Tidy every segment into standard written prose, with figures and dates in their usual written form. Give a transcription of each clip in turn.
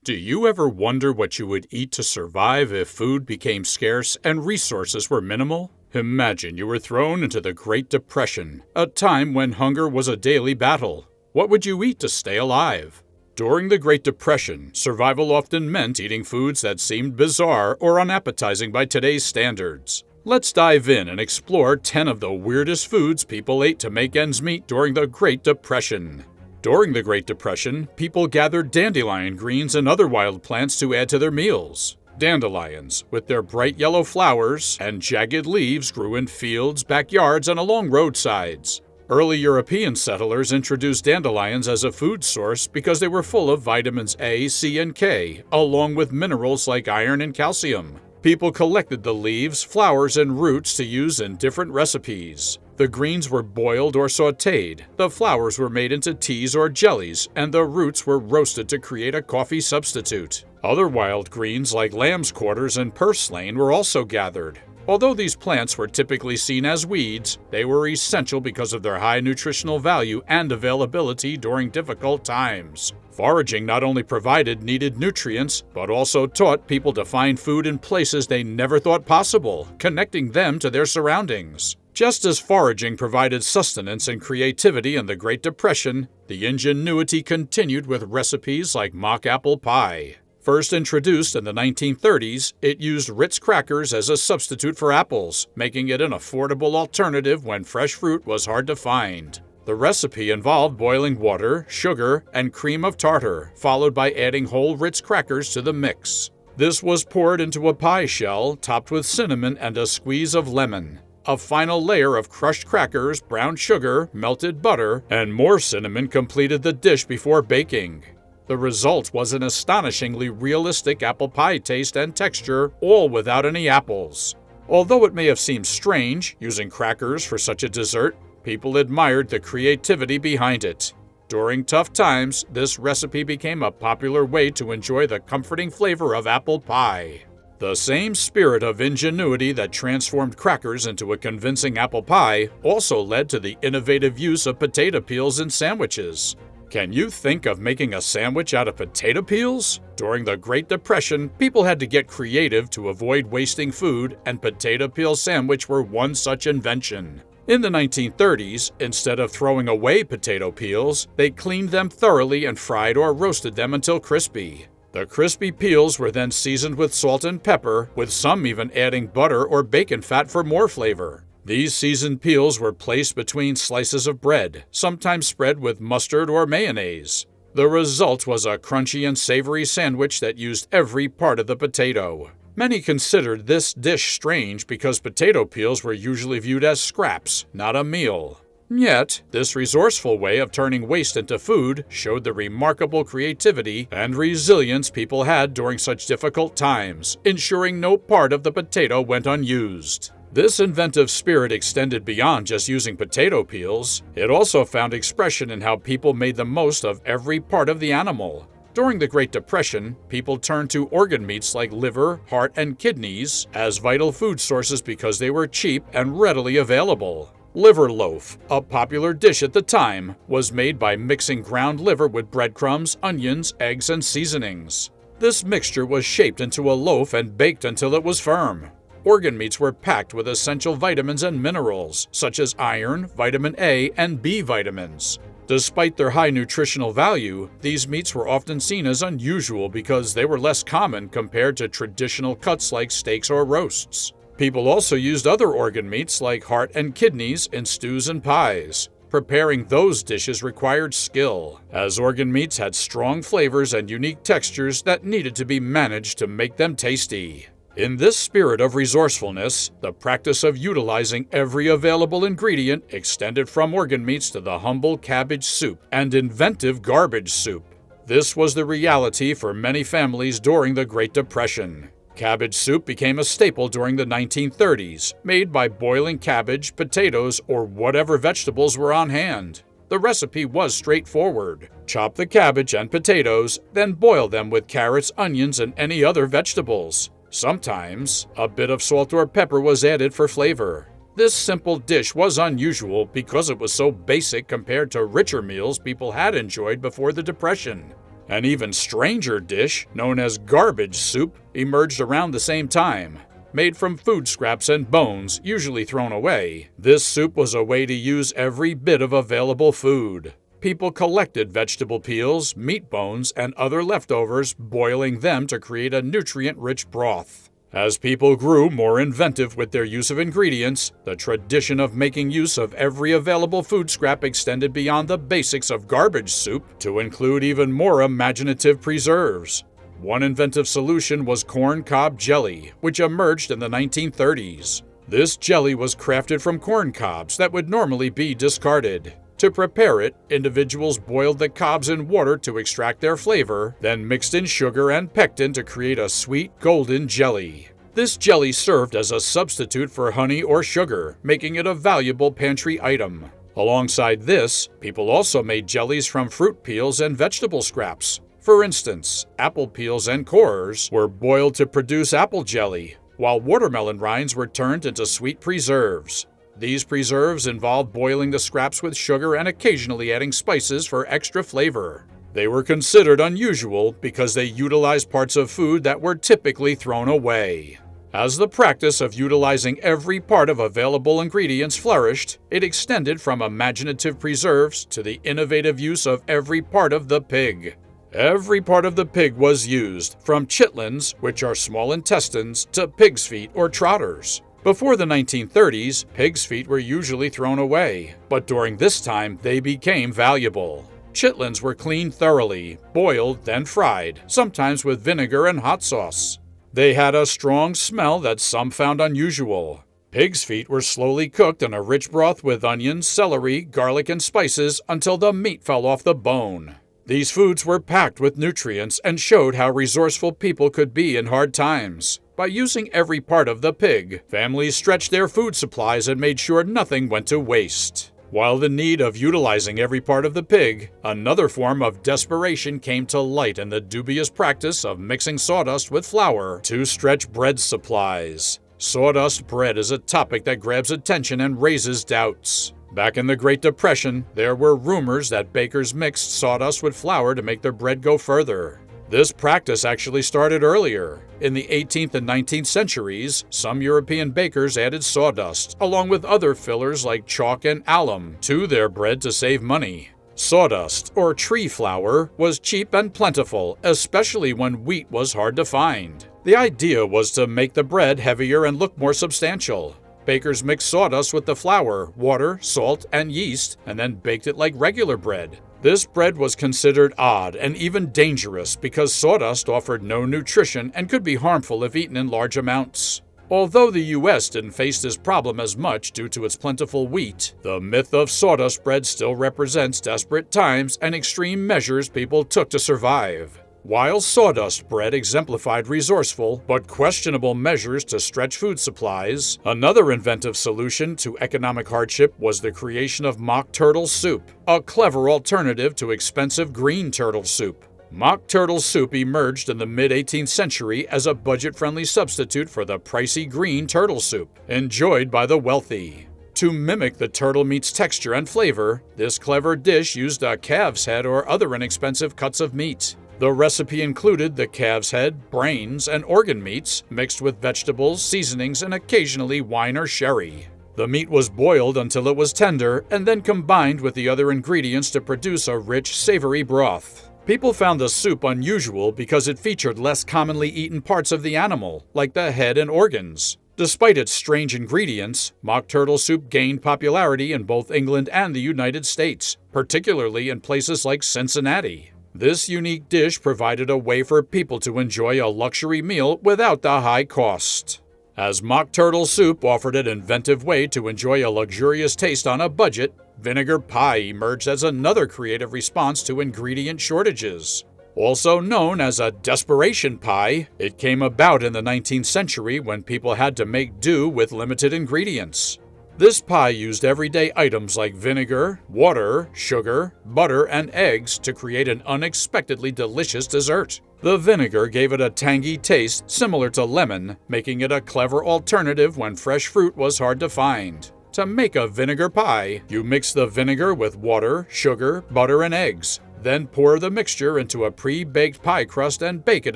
Do you ever wonder what you would eat to survive if food became scarce and resources were minimal? Imagine you were thrown into the Great Depression, a time when hunger was a daily battle. What would you eat to stay alive? During the Great Depression, survival often meant eating foods that seemed bizarre or unappetizing by today's standards. Let's dive in and explore 10 of the weirdest foods people ate to make ends meet during the Great Depression. During the Great Depression, people gathered dandelion greens and other wild plants to add to their meals. Dandelions, with their bright yellow flowers and jagged leaves, grew in fields, backyards, and along roadsides. Early European settlers introduced dandelions as a food source because they were full of vitamins A, C, and K, along with minerals like iron and calcium. People collected the leaves, flowers, and roots to use in different recipes. The greens were boiled or sautéed, the flowers were made into teas or jellies, and the roots were roasted to create a coffee substitute. Other wild greens like lamb's quarters and purslane were also gathered. Although these plants were typically seen as weeds, they were essential because of their high nutritional value and availability during difficult times. Foraging not only provided needed nutrients, but also taught people to find food in places they never thought possible, connecting them to their surroundings. Just as foraging provided sustenance and creativity in the Great Depression, the ingenuity continued with recipes like mock apple pie. First introduced in the 1930s, it used Ritz crackers as a substitute for apples, making it an affordable alternative when fresh fruit was hard to find. The recipe involved boiling water, sugar, and cream of tartar, followed by adding whole Ritz crackers to the mix. This was poured into a pie shell, topped with cinnamon and a squeeze of lemon. A final layer of crushed crackers, brown sugar, melted butter, and more cinnamon completed the dish before baking. The result was an astonishingly realistic apple pie taste and texture, all without any apples. Although it may have seemed strange, using crackers for such a dessert, people admired the creativity behind it. During tough times, this recipe became a popular way to enjoy the comforting flavor of apple pie. The same spirit of ingenuity that transformed crackers into a convincing apple pie also led to the innovative use of potato peels in sandwiches. Can you think of making a sandwich out of potato peels? During the Great Depression, people had to get creative to avoid wasting food, and potato peel sandwich were one such invention. In the 1930s, instead of throwing away potato peels, they cleaned them thoroughly and fried or roasted them until crispy. The crispy peels were then seasoned with salt and pepper, with some even adding butter or bacon fat for more flavor. These seasoned peels were placed between slices of bread, sometimes spread with mustard or mayonnaise. The result was a crunchy and savory sandwich that used every part of the potato. Many considered this dish strange because potato peels were usually viewed as scraps, not a meal. Yet, this resourceful way of turning waste into food showed the remarkable creativity and resilience people had during such difficult times, ensuring no part of the potato went unused. This inventive spirit extended beyond just using potato peels. It also found expression in how people made the most of every part of the animal. During the Great Depression, people turned to organ meats like liver, heart, and kidneys as vital food sources because they were cheap and readily available. Liver loaf, a popular dish at the time, was made by mixing ground liver with breadcrumbs, onions, eggs, and seasonings. This mixture was shaped into a loaf and baked until it was firm. Organ meats were packed with essential vitamins and minerals, such as iron, vitamin A, and B vitamins. Despite their high nutritional value, these meats were often seen as unusual because they were less common compared to traditional cuts like steaks or roasts. People also used other organ meats like heart and kidneys in stews and pies. Preparing those dishes required skill, as organ meats had strong flavors and unique textures that needed to be managed to make them tasty. In this spirit of resourcefulness, the practice of utilizing every available ingredient extended from organ meats to the humble cabbage soup and inventive garbage soup. This was the reality for many families during the Great Depression. Cabbage soup became a staple during the 1930s, made by boiling cabbage, potatoes, or whatever vegetables were on hand. The recipe was straightforward. Chop the cabbage and potatoes, then boil them with carrots, onions, and any other vegetables. Sometimes, a bit of salt or pepper was added for flavor. This simple dish was unusual because it was so basic compared to richer meals people had enjoyed before the Depression. An even stranger dish, known as garbage soup, emerged around the same time. Made from food scraps and bones, usually thrown away, this soup was a way to use every bit of available food. People collected vegetable peels, meat bones, and other leftovers, boiling them to create a nutrient-rich broth. As people grew more inventive with their use of ingredients, the tradition of making use of every available food scrap extended beyond the basics of garbage soup to include even more imaginative preserves. One inventive solution was corn cob jelly, which emerged in the 1930s. This jelly was crafted from corn cobs that would normally be discarded. To prepare it, individuals boiled the cobs in water to extract their flavor, then mixed in sugar and pectin to create a sweet, golden jelly. This jelly served as a substitute for honey or sugar, making it a valuable pantry item. Alongside this, people also made jellies from fruit peels and vegetable scraps. For instance, apple peels and cores were boiled to produce apple jelly, while watermelon rinds were turned into sweet preserves. These preserves involved boiling the scraps with sugar and occasionally adding spices for extra flavor. They were considered unusual because they utilized parts of food that were typically thrown away. As the practice of utilizing every part of available ingredients flourished, it extended from imaginative preserves to the innovative use of every part of the pig. Every part of the pig was used, from chitlins, which are small intestines, to pig's feet or trotters. Before the 1930s, pig's feet were usually thrown away, but during this time they became valuable. Chitlins were cleaned thoroughly, boiled, then fried, sometimes with vinegar and hot sauce. They had a strong smell that some found unusual. Pig's feet were slowly cooked in a rich broth with onions, celery, garlic, and spices until the meat fell off the bone. These foods were packed with nutrients and showed how resourceful people could be in hard times. By using every part of the pig, families stretched their food supplies and made sure nothing went to waste. While the need of utilizing every part of the pig, another form of desperation came to light in the dubious practice of mixing sawdust with flour to stretch bread supplies. Sawdust bread is a topic that grabs attention and raises doubts. Back in the Great Depression, there were rumors that bakers mixed sawdust with flour to make their bread go further. This practice actually started earlier. In the 18th and 19th centuries, some European bakers added sawdust, along with other fillers like chalk and alum, to their bread to save money. Sawdust, or tree flour, was cheap and plentiful, especially when wheat was hard to find. The idea was to make the bread heavier and look more substantial. Bakers mixed sawdust with the flour, water, salt, and yeast, and then baked it like regular bread. This bread was considered odd and even dangerous because sawdust offered no nutrition and could be harmful if eaten in large amounts. Although the U.S. didn't face this problem as much due to its plentiful wheat, the myth of sawdust bread still represents desperate times and extreme measures people took to survive. While sawdust bread exemplified resourceful but questionable measures to stretch food supplies, another inventive solution to economic hardship was the creation of mock turtle soup, a clever alternative to expensive green turtle soup. Mock turtle soup emerged in the mid-18th century as a budget-friendly substitute for the pricey green turtle soup, enjoyed by the wealthy. To mimic the turtle meat's texture and flavor, this clever dish used a calf's head or other inexpensive cuts of meat. The recipe included the calf's head, brains, and organ meats, mixed with vegetables, seasonings, and occasionally wine or sherry. The meat was boiled until it was tender, and then combined with the other ingredients to produce a rich, savory broth. People found the soup unusual because it featured less commonly eaten parts of the animal, like the head and organs. Despite its strange ingredients, mock turtle soup gained popularity in both England and the United States, particularly in places like Cincinnati. This unique dish provided a way for people to enjoy a luxury meal without the high cost. As mock turtle soup offered an inventive way to enjoy a luxurious taste on a budget, vinegar pie emerged as another creative response to ingredient shortages. Also known as a desperation pie, it came about in the 19th century when people had to make do with limited ingredients. This pie used everyday items like vinegar, water, sugar, butter, and eggs to create an unexpectedly delicious dessert. The vinegar gave it a tangy taste similar to lemon, making it a clever alternative when fresh fruit was hard to find. To make a vinegar pie, you mix the vinegar with water, sugar, butter, and eggs. Then pour the mixture into a pre-baked pie crust and bake it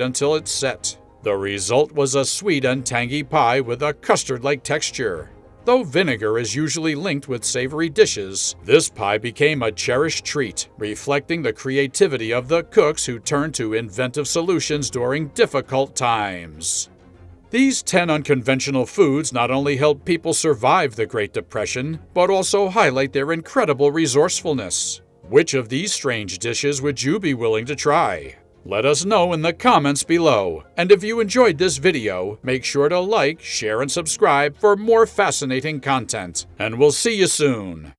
until it's set. The result was a sweet and tangy pie with a custard-like texture. Though vinegar is usually linked with savory dishes, this pie became a cherished treat, reflecting the creativity of the cooks who turned to inventive solutions during difficult times. These 10 unconventional foods not only helped people survive the Great Depression, but also highlight their incredible resourcefulness. Which of these strange dishes would you be willing to try? Let us know in the comments below. And if you enjoyed this video, make sure to like, share, and subscribe for more fascinating content. And we'll see you soon.